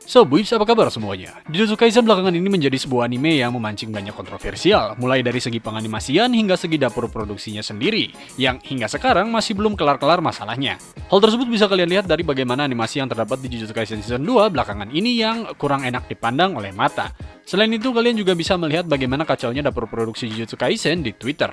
So, Buibs, apa kabar semuanya? Jujutsu Kaisen belakangan ini menjadi sebuah anime yang memancing banyak kontroversial, mulai dari segi penganimasian hingga segi dapur produksinya sendiri, yang hingga sekarang masih belum kelar-kelar masalahnya. Hal tersebut bisa kalian lihat dari bagaimana animasi yang terdapat di Jujutsu Kaisen Season 2 belakangan ini yang kurang enak dipandang oleh mata. Selain itu, kalian juga bisa melihat bagaimana kacaunya dapur produksi Jujutsu Kaisen di Twitter.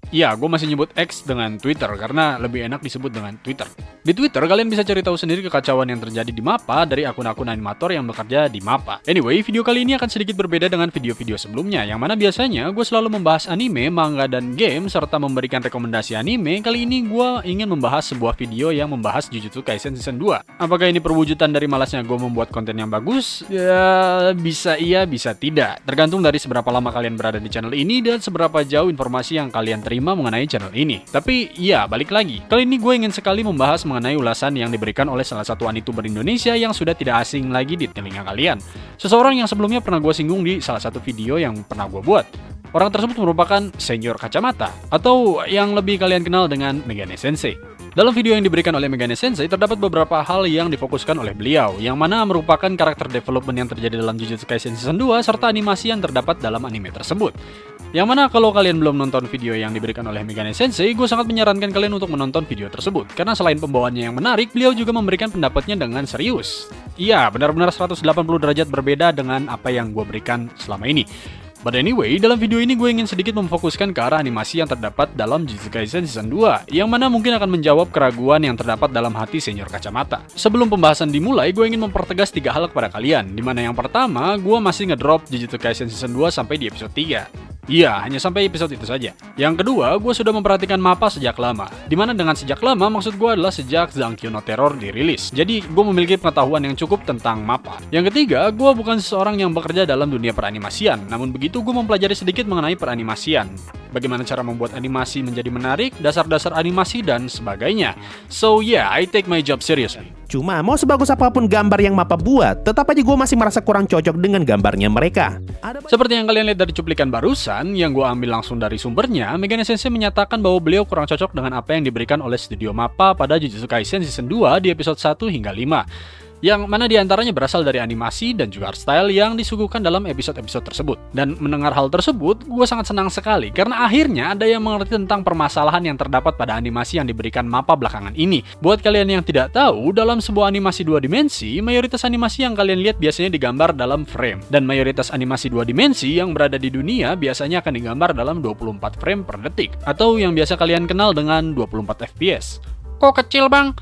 Ya, gue masih nyebut X dengan Twitter karena lebih enak disebut dengan Twitter. Di Twitter, kalian bisa cari tahu sendiri kekacauan yang terjadi di MAPPA dari akun-akun animator yang bekerja di MAPPA. Anyway, video kali ini akan sedikit berbeda dengan video-video sebelumnya, yang mana biasanya gue selalu membahas anime, manga, dan game, serta memberikan rekomendasi anime. Kali ini gue ingin membahas sebuah video yang membahas Jujutsu Kaisen Season 2. Apakah ini perwujudan dari malasnya gue membuat konten yang bagus? Ya, bisa iya, bisa tidak. Tergantung dari seberapa lama kalian berada di channel ini dan seberapa jauh informasi yang kalian terima mengenai channel ini. Tapi ya, balik lagi. Kali ini gue ingin sekali membahas mengenai ulasan yang diberikan oleh salah satu anituber Indonesia yang sudah tidak asing lagi di telinga kalian. Seseorang yang sebelumnya pernah gue singgung di salah satu video yang pernah gue buat. Orang tersebut merupakan Senior Kacamata, atau yang lebih kalian kenal dengan Megane Sensei. Dalam video yang diberikan oleh Megane Sensei, terdapat beberapa hal yang difokuskan oleh beliau, yang mana merupakan karakter development yang terjadi dalam Jujutsu Kaisen Season 2, serta animasi yang terdapat dalam anime tersebut. Yang mana kalau kalian belum nonton video yang diberikan oleh Megane Sensei, gue sangat menyarankan kalian untuk menonton video tersebut. Karena selain pembawaannya yang menarik, beliau juga memberikan pendapatnya dengan serius. Iya, benar-benar 180 derajat berbeda dengan apa yang gue berikan selama ini. But anyway, dalam video ini gue ingin sedikit memfokuskan ke arah animasi yang terdapat dalam Jujutsu Kaisen Season 2, yang mana mungkin akan menjawab keraguan yang terdapat dalam hati Senior Kacamata. Sebelum pembahasan dimulai, gue ingin mempertegas 3 hal kepada kalian, dimana yang pertama, gue masih ngedrop Jujutsu Kaisen Season 2 sampai di episode 3. Iya, hanya sampai episode itu saja. Yang kedua, gue sudah memperhatikan MAPPA sejak lama. Dimana dengan sejak lama, maksud gue adalah sejak Zankyo no Terror dirilis. Jadi, gue memiliki pengetahuan yang cukup tentang MAPPA. Yang ketiga, gue bukan seseorang yang bekerja dalam dunia peranimasian. Namun begitu, gue mempelajari sedikit mengenai peranimasian. Bagaimana cara membuat animasi menjadi menarik, dasar-dasar animasi, dan sebagainya. So yeah, I take my job seriously. Cuma mau sebagus apapun gambar yang MAPPA buat, tetap aja gue masih merasa kurang cocok dengan gambarnya mereka. Seperti yang kalian lihat dari cuplikan barusan, yang gue ambil langsung dari sumbernya, Megane Sensei menyatakan bahwa beliau kurang cocok dengan apa yang diberikan oleh studio MAPPA pada Jujutsu Kaisen Season 2 di episode 1 hingga 5. Yang mana diantaranya berasal dari animasi dan juga art style yang disuguhkan dalam episode-episode tersebut. Dan mendengar hal tersebut, gue sangat senang sekali karena akhirnya ada yang mengerti tentang permasalahan yang terdapat pada animasi yang diberikan MAPPA belakangan ini. Buat kalian yang tidak tahu, dalam sebuah animasi 2 dimensi, mayoritas animasi yang kalian lihat biasanya digambar dalam frame. Dan mayoritas animasi 2 dimensi yang berada di dunia biasanya akan digambar dalam 24 frame per detik. Atau yang biasa kalian kenal dengan 24 FPS. Kok kecil, Bang?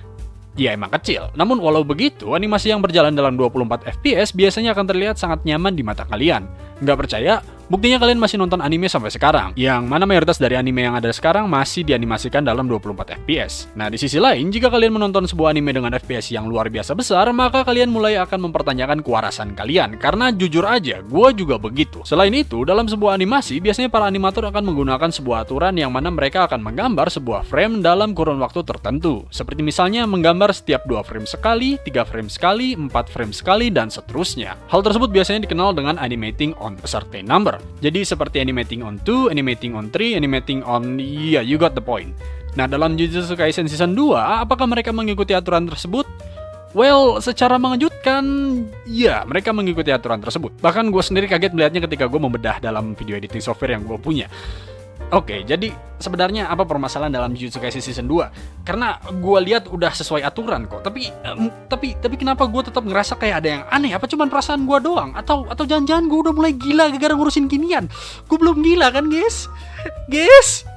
Ya, emang kecil. Namun walau begitu, animasi yang berjalan dalam 24 FPS biasanya akan terlihat sangat nyaman di mata kalian. Nggak percaya? Buktinya kalian masih nonton anime sampai sekarang, yang mana mayoritas dari anime yang ada sekarang masih dianimasikan dalam 24 FPS. Nah, di sisi lain, jika kalian menonton sebuah anime dengan FPS yang luar biasa besar, maka kalian mulai akan mempertanyakan kewarasan kalian. Karena jujur aja, gue juga begitu. Selain itu, dalam sebuah animasi, biasanya para animator akan menggunakan sebuah aturan yang mana mereka akan menggambar sebuah frame dalam kurun waktu tertentu. Seperti misalnya menggambar setiap 2 frame sekali, 3 frame sekali, 4 frame sekali, dan seterusnya. Hal tersebut biasanya dikenal dengan animating on a certain number. Jadi seperti animating on 2, animating on 3, animating on... yeah, you got the point. Nah, dalam Jujutsu Kaisen Season 2, apakah mereka mengikuti aturan tersebut? Well, secara mengejutkan, ya, mereka mengikuti aturan tersebut. Bahkan gue sendiri kaget melihatnya ketika gue membedah dalam video editing software yang gue punya. Oke, jadi sebenarnya apa permasalahan dalam Jujutsu Kaisen Season 2? Karena gue lihat udah sesuai aturan kok. Tapi kenapa gue tetap ngerasa kayak ada yang aneh? Apa cuman perasaan gue doang? Atau jangan-jangan gue udah mulai gila gara-gara ngurusin ginian? Gue belum gila kan, guys? Guys?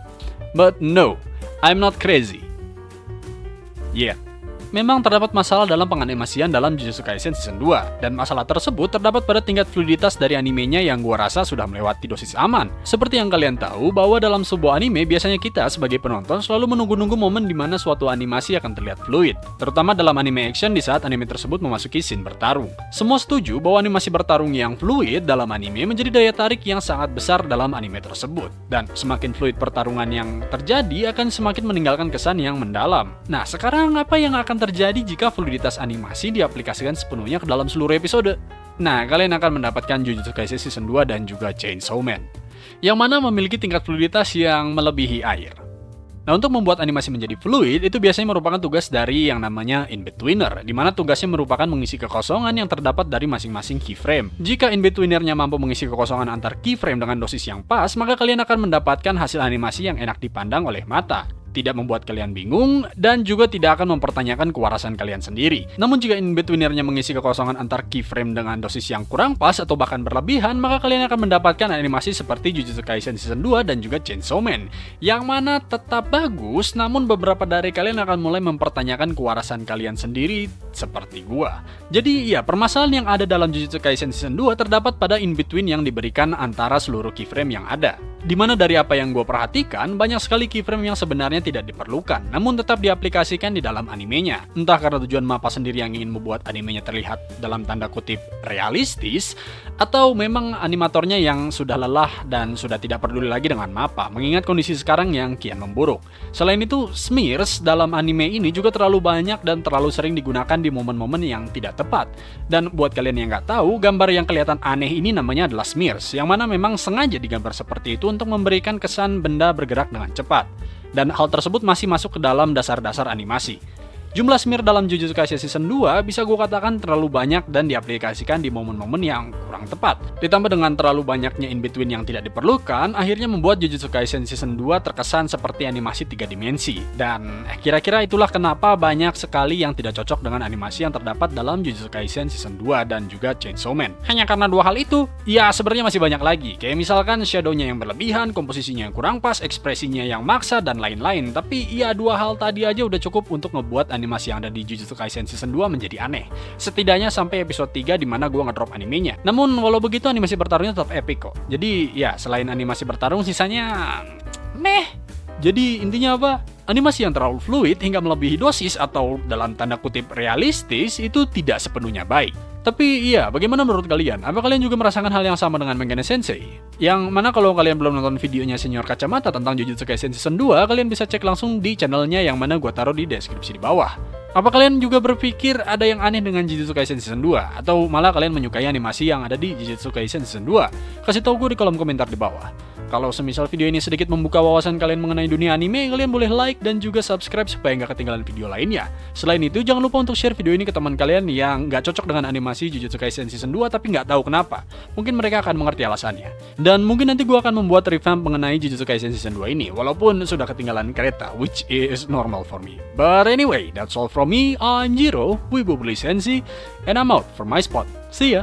But no, I'm not crazy. Yeah. Memang terdapat masalah dalam penganimasian dalam Jujutsu Kaisen Season 2, dan masalah tersebut terdapat pada tingkat fluiditas dari animenya yang gua rasa sudah melewati dosis aman. Seperti yang kalian tahu bahwa dalam sebuah anime biasanya kita sebagai penonton selalu menunggu-nunggu momen di mana suatu animasi akan terlihat fluid, terutama dalam anime action di saat anime tersebut memasuki scene bertarung. Semua setuju bahwa animasi bertarung yang fluid dalam anime menjadi daya tarik yang sangat besar dalam anime tersebut, dan semakin fluid pertarungan yang terjadi akan semakin meninggalkan kesan yang mendalam. Nah, sekarang apa yang akan terjadi jika fluiditas animasi diaplikasikan sepenuhnya ke dalam seluruh episode? Nah, kalian akan mendapatkan Jujutsu Kaisen Season 2 dan juga Chainsaw Man, yang mana memiliki tingkat fluiditas yang melebihi air. Nah, untuk membuat animasi menjadi fluid, itu biasanya merupakan tugas dari yang namanya in-betweener, di mana tugasnya merupakan mengisi kekosongan yang terdapat dari masing-masing keyframe. Jika in-betweenernya mampu mengisi kekosongan antar keyframe dengan dosis yang pas, maka kalian akan mendapatkan hasil animasi yang enak dipandang oleh mata, tidak membuat kalian bingung, dan juga tidak akan mempertanyakan kewarasan kalian sendiri. Namun jika in-betweenernya mengisi kekosongan antar keyframe dengan dosis yang kurang pas atau bahkan berlebihan, maka kalian akan mendapatkan animasi seperti Jujutsu Kaisen Season 2 dan juga Chainsaw Man, yang mana tetap bagus, namun beberapa dari kalian akan mulai mempertanyakan kewarasan kalian sendiri, seperti gua. Jadi ya, permasalahan yang ada dalam Jujutsu Kaisen Season 2 terdapat pada in-between yang diberikan antara seluruh keyframe yang ada. Dimana dari apa yang gue perhatikan, banyak sekali keyframe yang sebenarnya tidak diperlukan, namun tetap diaplikasikan di dalam animenya. Entah karena tujuan MAPPA sendiri yang ingin membuat animenya terlihat dalam tanda kutip realistis, atau memang animatornya yang sudah lelah dan sudah tidak peduli lagi dengan MAPPA, mengingat kondisi sekarang yang kian memburuk. Selain itu, smears dalam anime ini juga terlalu banyak dan terlalu sering digunakan di momen-momen yang tidak tepat. Dan buat kalian yang nggak tahu, gambar yang kelihatan aneh ini namanya adalah smears, yang mana memang sengaja digambar seperti itu untuk memberikan kesan benda bergerak dengan cepat. Dan hal tersebut masih masuk ke dalam dasar-dasar animasi. Jumlah smear dalam Jujutsu Kaisen Season 2 bisa gue katakan terlalu banyak dan diaplikasikan di momen-momen yang kurang tepat. Ditambah dengan terlalu banyaknya in-between yang tidak diperlukan, akhirnya membuat Jujutsu Kaisen Season 2 terkesan seperti animasi 3 dimensi. Dan kira-kira itulah kenapa banyak sekali yang tidak cocok dengan animasi yang terdapat dalam Jujutsu Kaisen Season 2 dan juga Chainsaw Man. Hanya karena dua hal itu, ya sebenarnya masih banyak lagi. Kayak misalkan shadow-nya yang berlebihan, komposisinya yang kurang pas, ekspresinya yang maksa, dan lain-lain. Tapi ya dua hal tadi aja udah cukup untuk ngebuat animasi yang ada di Jujutsu Kaisen Season 2 menjadi aneh. Setidaknya sampai episode 3 di mana gue ngedrop animenya. Namun walau begitu animasi bertarungnya tetap epic kok. Jadi ya selain animasi bertarung sisanya meh. Jadi intinya apa? Animasi yang terlalu fluid hingga melebihi dosis atau dalam tanda kutip realistis itu tidak sepenuhnya baik. Tapi iya, bagaimana menurut kalian? Apa kalian juga merasakan hal yang sama dengan Megane Sensei? Yang mana kalau kalian belum nonton videonya Senior Kacamata tentang Jujutsu Kaisen Season 2, kalian bisa cek langsung di channelnya yang mana gue taruh di deskripsi di bawah. Apa kalian juga berpikir ada yang aneh dengan Jujutsu Kaisen Season 2? Atau malah kalian menyukai animasi yang ada di Jujutsu Kaisen Season 2? Kasih tahu gue di kolom komentar di bawah. Kalau semisal video ini sedikit membuka wawasan kalian mengenai dunia anime, kalian boleh like dan juga subscribe supaya nggak ketinggalan video lainnya. Selain itu, jangan lupa untuk share video ini ke teman kalian yang nggak cocok dengan animasi Jujutsu Kaisen Season 2 tapi nggak tahu kenapa. Mungkin mereka akan mengerti alasannya. Dan mungkin nanti gue akan membuat revamp mengenai Jujutsu Kaisen Season 2 ini, walaupun sudah ketinggalan kereta, which is normal for me. But anyway, that's all from me. I'm Jiro, Wibu Beli Sensi, and I'm out for my spot. See ya!